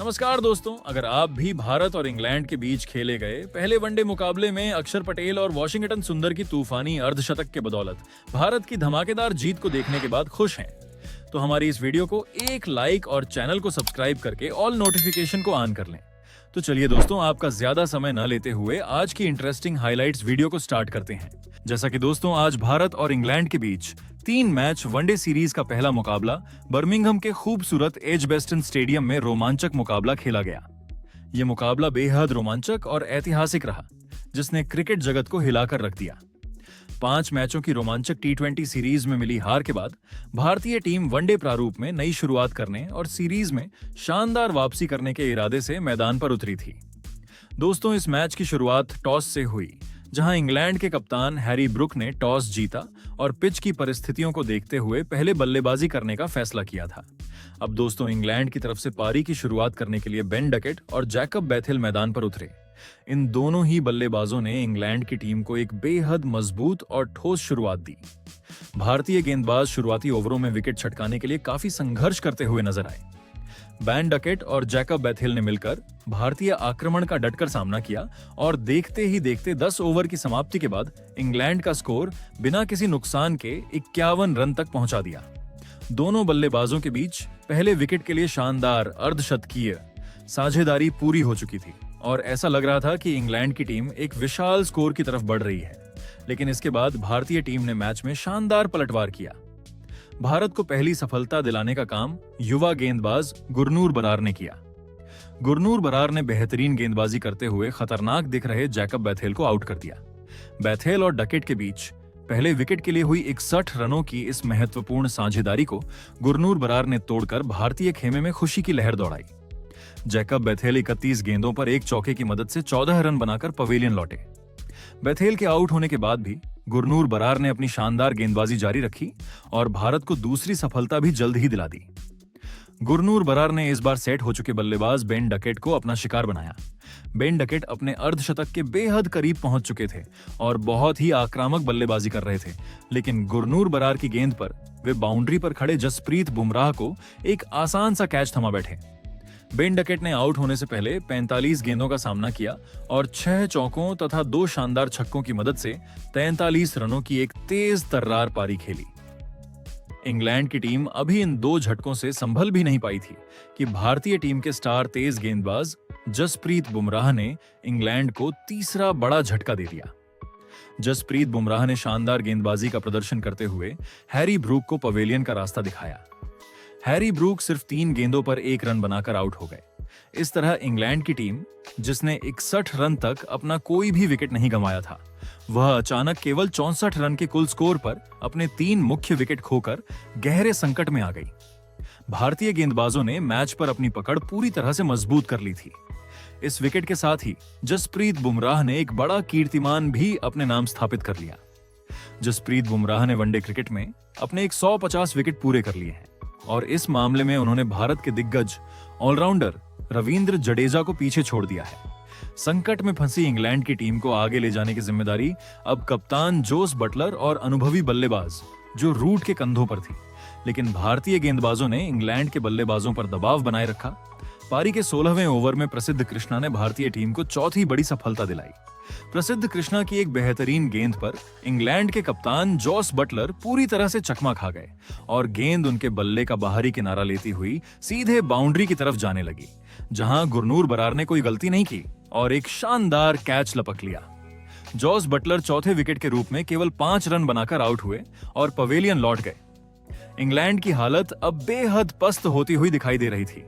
नमस्कार दोस्तों, अगर आप भी भारत और इंग्लैंड के बीच खेले गए पहले वनडे मुकाबले में अक्षर पटेल और वॉशिंगटन सुंदर की तूफानी अर्धशतक के बदौलत भारत की धमाकेदार जीत को देखने के बाद खुश हैं, तो हमारी इस वीडियो को एक लाइक और चैनल को सब्सक्राइब करके ऑल नोटिफिकेशन को ऑन कर लें। तो चलिए दोस्तों, आपका ज्यादा समय न लेते हुए आज की इंटरेस्टिंग हाइलाइट्स वीडियो को स्टार्ट करते हैं। जैसा कि दोस्तों, आज भारत और इंग्लैंड के बीच 3 मैच वनडे सीरीज का पहला मुकाबला बर्मिंघम के खूबसूरत एजबेस्टन स्टेडियम में रोमांचक मुकाबला खेला गया। ये मुकाबला बेहद रोमांचक और ऐतिहासिक रहा, जिसने क्रिकेट जगत को हिलाकर रख दिया। 5 मैचों की रोमांचक T20 सीरीज में मिली हार के बाद भारतीय टीम वनडे प्रारूप में नई शुरुआत करने और सीरीज में शानदार वापसी करने के इरादे से मैदान पर उतरी थी। दोस्तों, इस मैच की शुरुआत टॉस से हुई, जहां इंग्लैंड के कप्तान हैरी ब्रूक ने टॉस जीता और पिच की परिस्थितियों को देखते हुए पहले बल्लेबाजी करने का फैसला किया था। अब दोस्तों, इंग्लैंड की तरफ से पारी की शुरुआत करने के लिए बेन डकेट और जैकब बैथेल मैदान पर उतरे। इन दोनों ही बल्लेबाजों ने इंग्लैंड की टीम को एक बेहद मजबूत और ठोस शुरुआत दी। भारतीय गेंदबाज शुरुआती ओवरों में विकेट छटकाने के लिए काफी संघर्ष करते हुए नजर आए। बेन डकेट और जैकब बैथेल ने मिलकर भारतीय आक्रमण का डटकर सामना किया और देखते ही देखते 10 ओवर की समाप्ति के बाद इंग्लैंड का स्कोर बिना किसी नुकसान के 51 रन तक पहुंचा दिया। दोनों बल्लेबाजों के बीच पहले विकेट के लिए शानदार अर्धशतकीय साझेदारी पूरी हो चुकी थी और ऐसा लग रहा था कि इंग्लैंड की टीम एक विशाल स्कोर की तरफ बढ़ रही है। लेकिन इसके बाद भारतीय टीम ने मैच में शानदार पलटवार किया। भारत को पहली सफलता दिलाने का काम युवा गेंदबाज गुरनूर बरार ने किया। गुरनूर बरार ने बेहतरीन गेंदबाजी करते हुए खतरनाक दिख रहे जैकब बैथेल को आउट कर दिया। बैथेल और डकेट के बीच पहले विकेट के लिए हुई 61 रनों की इस महत्वपूर्ण साझेदारी को गुरनूर बरार ने तोड़कर भारतीय खेमे में खुशी की लहर दौड़ाई। जैकब बैथेल 31 गेंदों पर एक चौके की मदद से 14 रन बनाकर पवेलियन लौटे। बैथेल के आउट होने के बाद भी गुरनूर बरार ने अपनी शानदार गेंदबाजी जारी रखी और भारत को दूसरी सफलता भी जल्द ही दिला दी। गुरनूर बरार ने इस बार सेट हो चुके बल्लेबाज बेन डकेट को अपना शिकार बनाया। बेन डकेट अपने अर्धशतक के बेहद करीब पहुंच चुके थे और बहुत ही आक्रामक बल्लेबाजी कर रहे थे, लेकिन गुरनूर बरार की गेंद पर वे बाउंड्री पर खड़े जसप्रीत बुमराह को एक आसान सा कैच थमा बैठे। बेन डकेट ने आउट होने से पहले 45 गेंदों का सामना किया और 6 चौकों तथा 2 शानदार छक्कों की मदद से 43 रनों की एक तेज तर्रार पारी खेली। इंग्लैंड की टीम अभी इन 2 झटकों से संभल भी नहीं पाई थी कि भारतीय टीम के स्टार तेज गेंदबाज जसप्रीत बुमराह ने इंग्लैंड को तीसरा बड़ा झटका दे दिया। जसप्रीत बुमराह ने शानदार गेंदबाजी का प्रदर्शन करते हुए हैरी ब्रूक को पवेलियन का रास्ता दिखाया। हैरी ब्रूक सिर्फ 3 गेंदों पर 1 रन बनाकर आउट हो गए। इस तरह इंग्लैंड की टीम, जिसने 61 रन तक अपना कोई भी विकेट नहीं गंवाया था, वह अचानक केवल 64 रन के कुल स्कोर पर अपने 3 मुख्य विकेट खोकर गहरे संकट में आ गई। भारतीय गेंदबाजों ने मैच पर अपनी पकड़ पूरी तरह से मजबूत कर ली थी। इस विकेट के साथ ही जसप्रीत बुमराह ने एक बड़ा कीर्तिमान भी अपने नाम स्थापित कर लिया। जसप्रीत बुमराह ने वनडे क्रिकेट में अपने 150 विकेट पूरे कर लिए हैं और इस मामले में उन्होंने भारत के दिग्गज ऑलराउंडर रविंद्र जडेजा को पीछे छोड़ दिया है। संकट में फंसी इंग्लैंड की टीम को आगे ले जाने की जिम्मेदारी अब कप्तान जोस बटलर और अनुभवी बल्लेबाज जो रूट के कंधों पर थी, लेकिन भारतीय गेंदबाजों ने इंग्लैंड के बल्लेबाजों पर दबाव बनाए रखा। पारी के 16वें ओवर में प्रसिद्ध कृष्णा ने भारतीय टीम को चौथी बड़ी सफलता दिलाई। प्रसिद्ध कृष्णा की एक बेहतरीन गेंद पर इंग्लैंड के कप्तान जोस बटलर पूरी तरह से चकमा खा गए और गेंद उनके बल्ले का बाहरी किनारा लेती हुई सीधे बाउंड्री की तरफ जाने लगी, जहां गुरनूर बरार ने कोई गलती नहीं की और एक शानदार कैच लपक लिया। जोस बटलर चौथे विकेट के रूप में केवल 5 रन बनाकर आउट हुए और पवेलियन लौट गए। इंग्लैंड की हालत अब बेहद पस्त होती हुई दिखाई दे रही थी।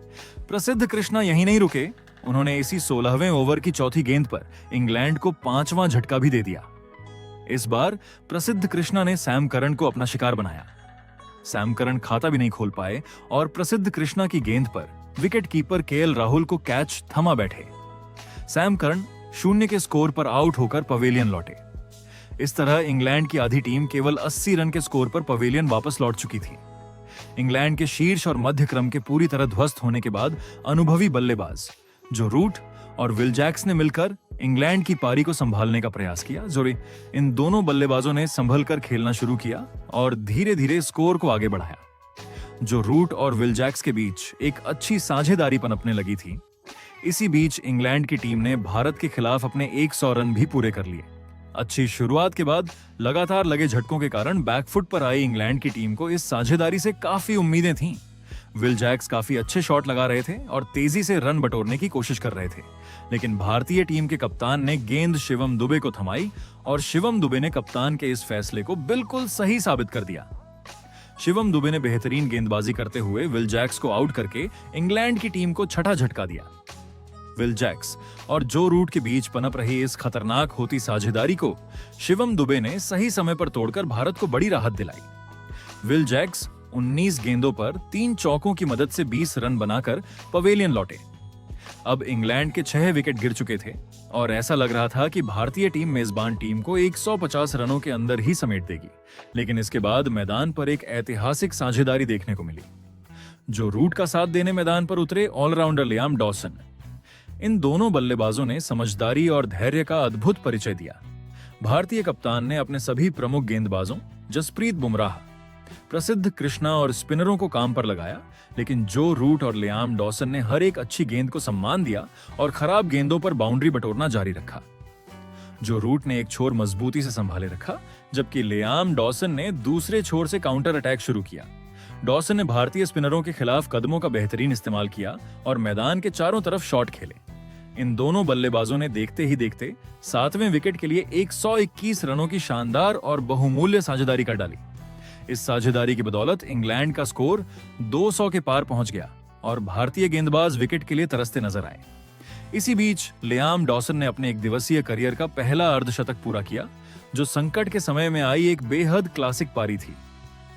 प्रसिद्ध कृष्णा यहीं नहीं रुके, उन्होंने इसी 16वें ओवर की चौथी गेंद पर इंग्लैंड को 5वां झटका भी दे दिया। इस बार प्रसिद्ध कृष्णा ने सैम करन को अपना शिकार बनाया। सैम करन खाता भी नहीं खोल पाए और प्रसिद्ध कृष्णा की गेंद पर विकेट कीपर केएल राहुल को कैच थमा बैठे। सैम करन 0 के स्कोर पर आउट होकर पवेलियन लौटे। इस तरह इंग्लैंड की आधी टीम केवल 80 रन के स्कोर पर पवेलियन वापस लौट चुकी थी। इंग्लैंड के शीर्ष और मध्य क्रम के पूरी तरह ध्वस्त होने के बाद अनुभवी बल्लेबाज जो रूट और विल जैक्स ने मिलकर इंग्लैंड की पारी को संभालने का प्रयास किया। इन दोनों बल्लेबाजों ने संभल कर खेलना शुरू किया और धीरे धीरे स्कोर को आगे बढ़ाया। जो रूट और विल जैक्स के बीच एक अच्छी साझेदारी पनपने लगी थी, इसी बीच इंग्लैंड की टीम ने भारत के खिलाफ अपने 100 रन भी पूरे कर लिए। अच्छी शुरुआत के बाद लगातार लगे झटकों के कारण बैकफुट पर आई इंग्लैंड की टीम को इस साझेदारी से काफी उम्मीदें थीं। विल जैक्स काफी अच्छे शॉट लगा रहे थे और तेजी से रन बटोरने की कोशिश कर रहे थे, लेकिन भारतीय टीम के कप्तान ने गेंद शिवम दुबे को थमाई और शिवम दुबे ने कप्तान के इस फैसले को बिल्कुल सही साबित कर दिया। शिवम दुबे ने बेहतरीन गेंदबाजी करते हुए विल जैक्स को आउट करके इंग्लैंड की टीम को छठा झटका दिया। विल जैक्स और जो रूट के बीच पनप रही इस खतरनाक होती साझेदारी को शिवम दुबे ने सही समय पर तोड़कर भारत को बड़ी राहत दिलाई। विल जैक्स 19 गेंदों पर 3 चौकों की मदद से 20 रन बनाकर पवेलियन लौटे। अब इंग्लैंड के 6 विकेट गिर चुके थे और ऐसा लग रहा था कि भारतीय टीम मेजबान टीम को 150 रनों के अंदर ही समेट देगी, लेकिन इसके बाद मैदान पर एक ऐतिहासिक साझेदारी देखने को मिली। जो रूट का साथ देने मैदान पर उतरे ऑलराउंडर लियाम डॉसन। इन दोनों बल्लेबाजों ने समझदारी और धैर्य का अद्भुत परिचय दिया। भारतीय कप्तान ने अपने सभी प्रमुख गेंदबाजों जसप्रीत बुमराह, प्रसिद्ध कृष्णा और स्पिनरों को काम पर लगाया, लेकिन जो रूट और लियाम डॉसन ने हर एक अच्छी गेंद को सम्मान दिया और खराब गेंदों पर बाउंड्री बटोरना जारी रखा। जो रूट ने एक छोर मजबूती से संभाले रखा, जबकि लियाम डॉसन ने दूसरे छोर से काउंटर अटैक शुरू किया। डॉसन ने भारतीय स्पिनरों के खिलाफ कदमों का बेहतरीन इस्तेमाल किया और मैदान के चारों तरफ शॉट खेले। इन दोनों बल्लेबाजों ने देखते ही देखते 7वें विकेट के लिए 121 रनों की शानदार और बहुमूल्य साझेदारी कर डाली। इस साझेदारी की बदौलत इंग्लैंड का स्कोर 200 के पार पहुंच गया और भारतीय गेंदबाज विकेट के लिए तरसते नजर आए। इसी बीच लियाम डॉसन ने अपने एक दिवसीय करियर का पहला अर्धशतक पूरा किया, जो संकट के समय में आई एक बेहद क्लासिक पारी थी।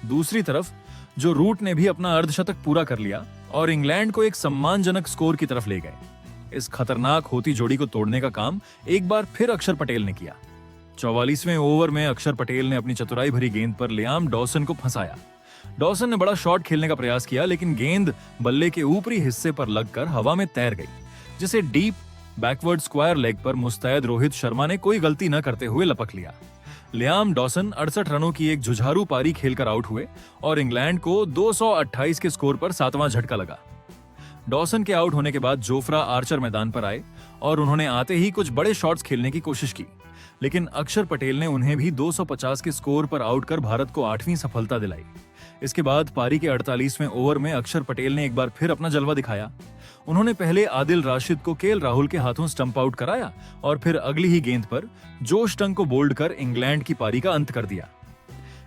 दूसरी तरफ जो रूट ने भी अपना अर्धशतक पूरा कर लिया और इंग्लैंड को एक सम्मानजनक स्कोर की तरफ ले गए। इस खतरनाक होती जोड़ी को तोड़ने का काम एक बार फिर अक्षर पटेल ने किया। 44वें ओवर में अक्षर पटेल ने अपनी चतुराई भरी गेंद पर लियाम डॉसन को फंसाया। डॉसन ने बड़ा शॉट खेलने का प्रयास किया, लेकिन गेंद बल्ले के ऊपरी हिस्से पर लगकर हवा में तैर गई, जिसे डीप बैकवर्ड स्क्वायर लेग पर मुस्तैद रोहित शर्मा ने कोई गलती न करते हुए लपक लिया। लियाम डॉसन 68 रनों की एक जुझारू पारी खेलकर आउट हुए और इंग्लैंड को 228 के स्कोर पर 7वां झटका लगा। डॉसन के आउट होने के बाद जोफ्रा आर्चर मैदान पर आए और उन्होंने आते ही कुछ बड़े शॉट्स खेलने की कोशिश की, लेकिन अक्षर पटेल ने उन्हें भी 250 के स्कोर पर आउट कर भारत को 8वीं सफलता दिलाई। इसके बाद पारी के 48वें ओवर में अक्षर पटेल ने एक बार फिर अपना जलवा दिखाया। उन्होंने पहले आदिल राशिद को केएल राहुल के हाथों स्टंप आउट कराया और फिर अगली ही गेंद पर जोश टंग को बोल्ड कर इंग्लैंड की पारी का अंत कर दिया।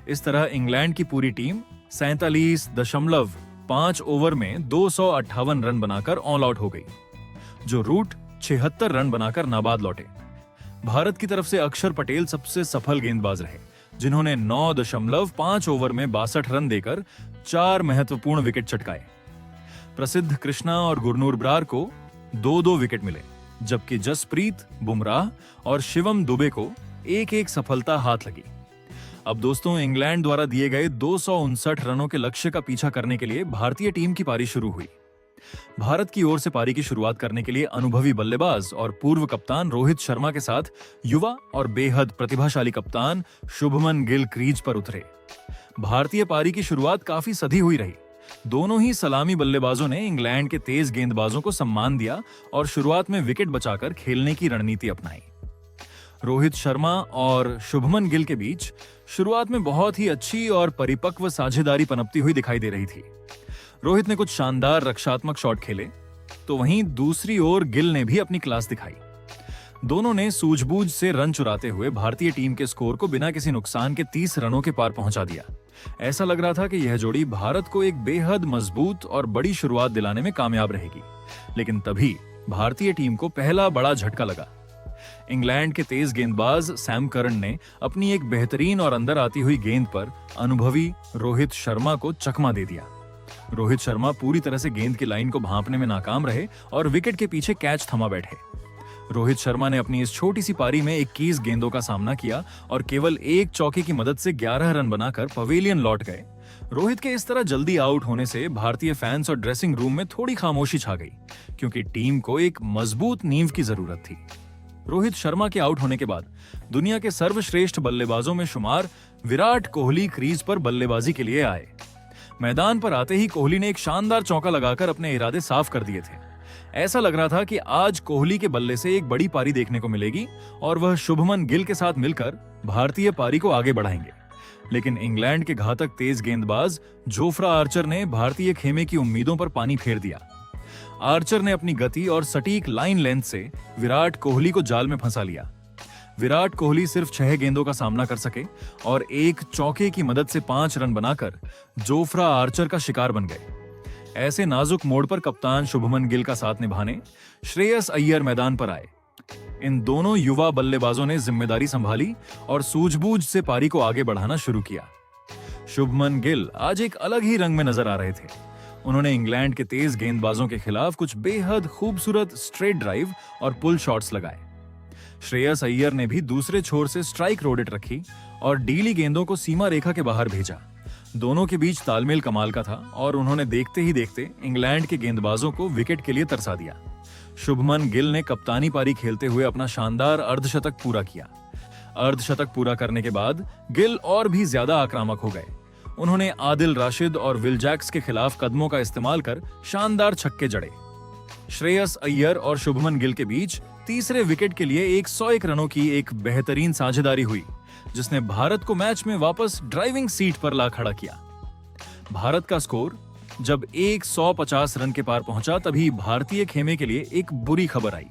इस तरह इंग्लैंड की पूरी टीम 47.5 ओवर में 258 रन बनाकर ऑल आउट हो गई। जो रूट 76 रन बनाकर नाबाद लौटे। भारत की तरफ से अक्षर पटेल सबसे सफल गेंदबाज रहे, जिन्होंने 9.5 ओवर में 62 रन देकर 4 महत्वपूर्ण विकेट चटकाए। प्रसिद्ध कृष्णा और गुरनूर बरार को 2-2 विकेट मिले, जबकि जसप्रीत बुमराह और शिवम दुबे को एक-एक सफलता हाथ लगी। अब दोस्तों, इंग्लैंड द्वारा दिए गए 259 रनों के लक्ष्य का पीछा करने के लिए भारतीय टीम की पारी शुरू हुई। भारत की ओर से पारी की शुरुआत करने के लिए अनुभवी बल्लेबाज और पूर्व कप्तान रोहित शर्मा के साथ युवा और बेहद प्रतिभाशाली कप्तान शुभमन गिल क्रीज पर उतरे। भारतीय पारी की शुरुआत काफी सधी हुई रही। दोनों ही सलामी बल्लेबाजों ने इंग्लैंड के तेज गेंदबाजों को सम्मान दिया और शुरुआत में विकेट बचाकर खेलने की रणनीति अपनाई। रोहित शर्मा और शुभमन गिल के बीच शुरुआत में बहुत ही अच्छी और परिपक्व साझेदारी पनपती हुई दिखाई दे रही थी। रोहित ने कुछ शानदार रक्षात्मक शॉट खेले, तो वहीं दूसरी ओर गिल ने भी अपनी क्लास दिखाई। दोनों ने सूझबूझ से रन चुराते हुए भारतीय टीम के स्कोर को बिना किसी नुकसान के 30 रनों के पार पहुंचा दिया। ऐसा लग रहा था कि यह जोड़ी भारत को एक बेहद मजबूत और बड़ी शुरुआत दिलाने में कामयाब रहेगी, लेकिन तभी भारतीय टीम को पहला बड़ा झटका लगा। इंग्लैंड के तेज गेंदबाज सैम करन ने अपनी एक बेहतरीन और अंदर आती हुई गेंद पर अनुभवी रोहित शर्मा को चकमा दे दिया। रोहित शर्मा पूरी तरह से गेंद की लाइन को भांपने में नाकाम रहे और विकेट के पीछे कैच थमा बैठे। रोहित शर्मा ने अपनी इस छोटी सी पारी में 21 गेंदों का सामना किया और केवल एक चौके की मदद से 11 रन बनाकर पवेलियन लौट गए। रोहित के इस तरह जल्दी आउट होने से भारतीय फैंस और ड्रेसिंग रूम में थोड़ी खामोशी छा गई, क्योंकि टीम को एक मजबूत नींव की जरूरत थी। रोहित शर्मा के आउट होने के बाद दुनिया के सर्वश्रेष्ठ बल्लेबाजों में शुमार विराट कोहली क्रीज पर बल्लेबाजी के लिए आए। मैदान पर आते ही कोहली ने एक शानदार चौका लगाकर अपने इरादे साफ कर दिए थे। ऐसा लग रहा था कि आज कोहली के बल्ले से एक बड़ी पारी देखने को मिलेगी और वह शुभमन गिल के साथ मिलकर भारतीय पारी को आगे बढ़ाएंगे। लेकिन इंग्लैंड के घातक तेज गेंदबाज जोफ्रा आर्चर ने भारतीय खेमे की उम्मीदों पर पानी फेर दिया। आर्चर ने अपनी गति और सटीक लाइन लेंथ से विराट कोहली को जाल में फंसा लिया। विराट कोहली सिर्फ 6 गेंदों का सामना कर सके और एक चौके की मदद से 5 रन बनाकर जोफ्रा आर्चर का शिकार बन गए। ऐसे नाजुक मोड़ पर कप्तान शुभमन गिल का साथ निभाने श्रेयस अय्यर मैदान पर आए। इन दोनों युवा बल्लेबाजों ने जिम्मेदारी संभाली और सूझबूझ से पारी को आगे बढ़ाना शुरू किया। शुभमन गिल आज एक अलग ही रंग में नजर आ रहे थे। उन्होंने इंग्लैंड के तेज गेंदबाजों के खिलाफ कुछ बेहद खूबसूरत स्ट्रेट ड्राइव और पुल शॉट्स लगाए। श्रेयस अय्यर ने भी दूसरे छोर से स्ट्राइक रोडेट रखी और डीली गेंदों को सीमा रेखा के बाहर भेजा। दोनों के बीच तालमेल कमाल का था और उन्होंने देखते ही देखते इंग्लैंड के गेंदबाजों को विकेट के लिए तरसा दिया। शुभमन गिल ने कप्तानी पारी खेलते हुए अपना शानदार अर्धशतक पूरा किया। अर्धशतक पूरा करने के बाद गिल और भी ज्यादा आक्रामक हो गए। उन्होंने आदिल राशिद और विल जैक्स के खिलाफ कदमों का इस्तेमाल कर शानदार छक्के जड़े। श्रेयस अय्यर और शुभमन गिल के बीच तीसरे विकेट के लिए 101 रनों की एक बेहतरीन साझेदारी हुई, जिसने भारत को मैच में वापस ड्राइविंग सीट पर ला खड़ा किया। भारत का स्कोर जब 150 रन के पार पहुंचा तभी भारतीय खेमे के लिए एक बुरी खबर आई।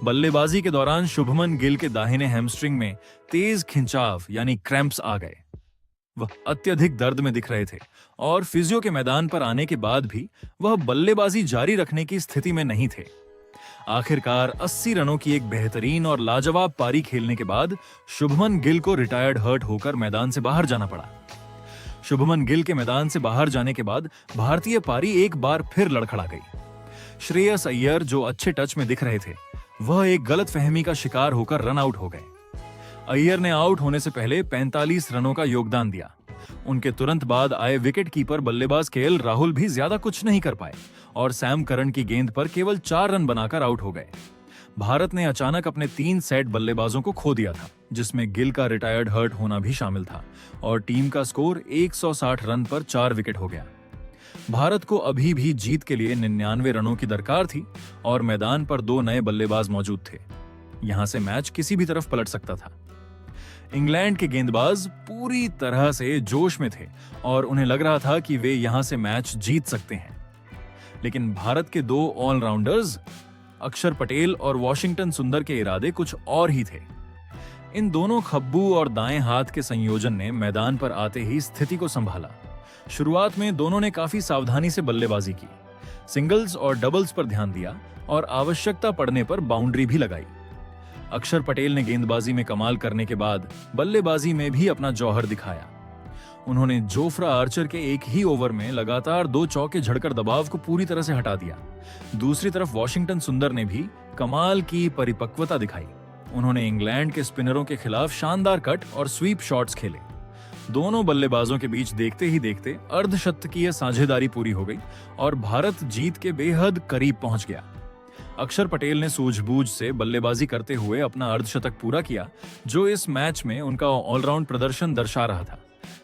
बल्लेबाजी के दौरान शुभमन गिल के दाहिने हैमस्ट्रिंग में तेज खिंचाव यानी क्रैम्प्स आ गए। वह अत्यधिक दर्द में दिख रहे थे और फिजियो के मैदान पर आने के बाद भी वह बल्लेबाजी जारी रखने की स्थिति में नहीं थे। आखिरकार 80 रनों की एक बेहतरीन और लाजवाब पारी खेलने के बाद शुभमन गिल को रिटायर्ड हर्ट होकर मैदान से बाहर जाना पड़ा। शुभमन गिल के मैदान से बाहर जाने के बाद भारतीय पारी एक बार फिर लड़खड़ा गई। श्रेयस अय्यर, जो अच्छे टच में दिख रहे थे, वह एक गलतफहमी का शिकार होकर रन आउट हो गए। अय्यर ने आउट होने से पहले 45 रनों का योगदान दिया। उनके तुरंत बाद आए विकेट कीपर बल्लेबाज केएल राहुल भी ज्यादा कुछ नहीं कर पाए और सैम करन की गेंद पर केवल 4 रन बनाकर आउट हो गए। भारत ने अचानक अपने 3 सेट बल्लेबाजों को खो दिया था, जिसमें गिल का रिटायर्ड हर्ट होना भी शामिल था और टीम का स्कोर 160 रन पर 4 विकेट हो गया। भारत को अभी भी जीत के लिए 99 रनों की दरकार थी और मैदान पर 2 नए बल्लेबाज मौजूद थे। यहां से मैच किसी भी तरफ पलट सकता था। इंग्लैंड के गेंदबाज पूरी तरह से जोश में थे और उन्हें लग रहा था कि वे यहां से मैच जीत सकते हैं। लेकिन भारत के 2 ऑलराउंडर्स अक्षर पटेल और वॉशिंगटन सुंदर के इरादे कुछ और ही थे। इन दोनों खब्बू और दाएं हाथ के संयोजन ने मैदान पर आते ही स्थिति को संभाला। शुरुआत में दोनों ने काफी सावधानी से बल्लेबाजी की, सिंगल्स और डबल्स पर ध्यान दिया और आवश्यकता पड़ने पर बाउंड्री भी लगाई। अक्षर पटेल ने गेंदबाजी में कमाल करने के बाद बल्लेबाजी में भी अपना जौहर दिखाया। उन्होंने जोफ्रा आर्चर के एक ही ओवर में लगातार 2 चौके झड़कर दबाव को पूरी तरह से हटा दिया। दूसरी तरफ वॉशिंगटन सुंदर ने भी कमाल की परिपक्वता दिखाई। उन्होंने इंग्लैंड के स्पिनरों के खिलाफ शानदार कट और स्वीप शॉट्स खेले। दोनों बल्लेबाजों के बीच देखते ही देखते अर्धशतकीय साझेदारी पूरी हो गई और भारत जीत के बेहद करीब पहुंच गया। अक्षर पटेल ने सूझबूझ से बल्लेबाजी करते हुए अपना अर्धशतक पूरा किया, जो इस मैच में उनका ऑलराउंड प्रदर्शन दर्शा रहा था।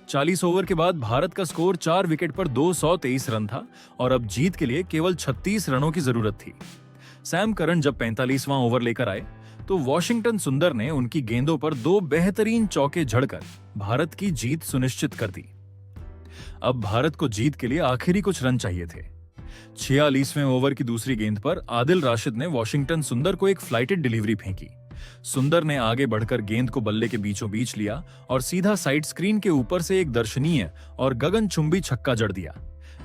40 ओवर के बाद भारत का स्कोर 4 विकेट पर 223 रन था और अब जीत के लिए केवल 36 रनों की जरूरत थी। सैम करन जब 45वां ओवर लेकर आए तो वॉशिंगटन सुंदर ने उनकी गेंदों पर 2 बेहतरीन चौके झड़कर भारत की जीत सुनिश्चित कर दी। अब भारत को जीत के लिए आखिरी कुछ रन चाहिए थे। 46वें ओवर की दूसरी गेंद पर आदिल राशिद ने वॉशिंगटन सुंदर को एक फ्लाइटेड डिलीवरी फेंकी। सुंदर ने आगे बढ़कर गेंद को बल्ले के बीचों बीच लिया और सीधा साइड स्क्रीन के ऊपर से एक दर्शनीय और गगनचुंबी छक्का जड़ दिया।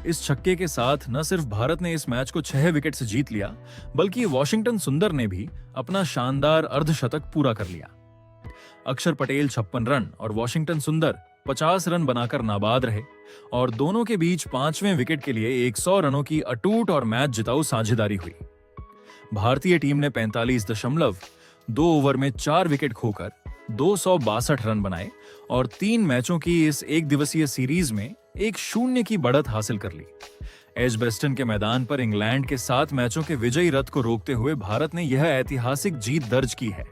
इस छक्के के साथ न सिर्फ भारत ने इस मैच को 6 विकेट से जीत लिया, बल्कि वॉशिंगटन सुंदर ने भी अपना शानदार अर्धशतक पूरा कर लिया। अक्षर पटेल 56 रन और वॉशिंगटन सुंदर 50 रन बनाकर नाबाद रहे और दोनों के बीच 5वें विकेट के लिए 100 रनों की अटूट और मैच जिताऊ साझेदारी हुई। भारतीय टीम ने 45.2 ओवर में 4 विकेट खोकर 262 रन बनाए और 3 मैचों की इस एक दिवसीय सीरीज में 1-0 की बढ़त हासिल कर ली। एजबेस्टन के मैदान पर इंग्लैंड के 7 मैचों के विजयी रथ को रोकते हुए भारत ने यह ऐतिहासिक जीत दर्ज की है।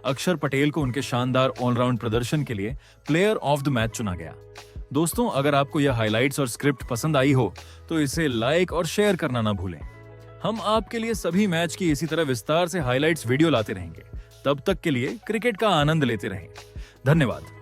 अक्षर पटेल को उनके शानदार ऑलराउंड प्रदर्शन के लिए प्लेयर ऑफ द मैच चुना गया। दोस्तों, अगर आपको यह हाइलाइट्स और स्क्रिप्ट पसंद आई हो तो इसे लाइक और शेयर करना ना भूलें। हम आपके लिए सभी मैच की इसी तरह विस्तार से हाइलाइट्स वीडियो लाते रहेंगे। तब तक के लिए क्रिकेट का आनंद लेते रहें। धन्यवाद।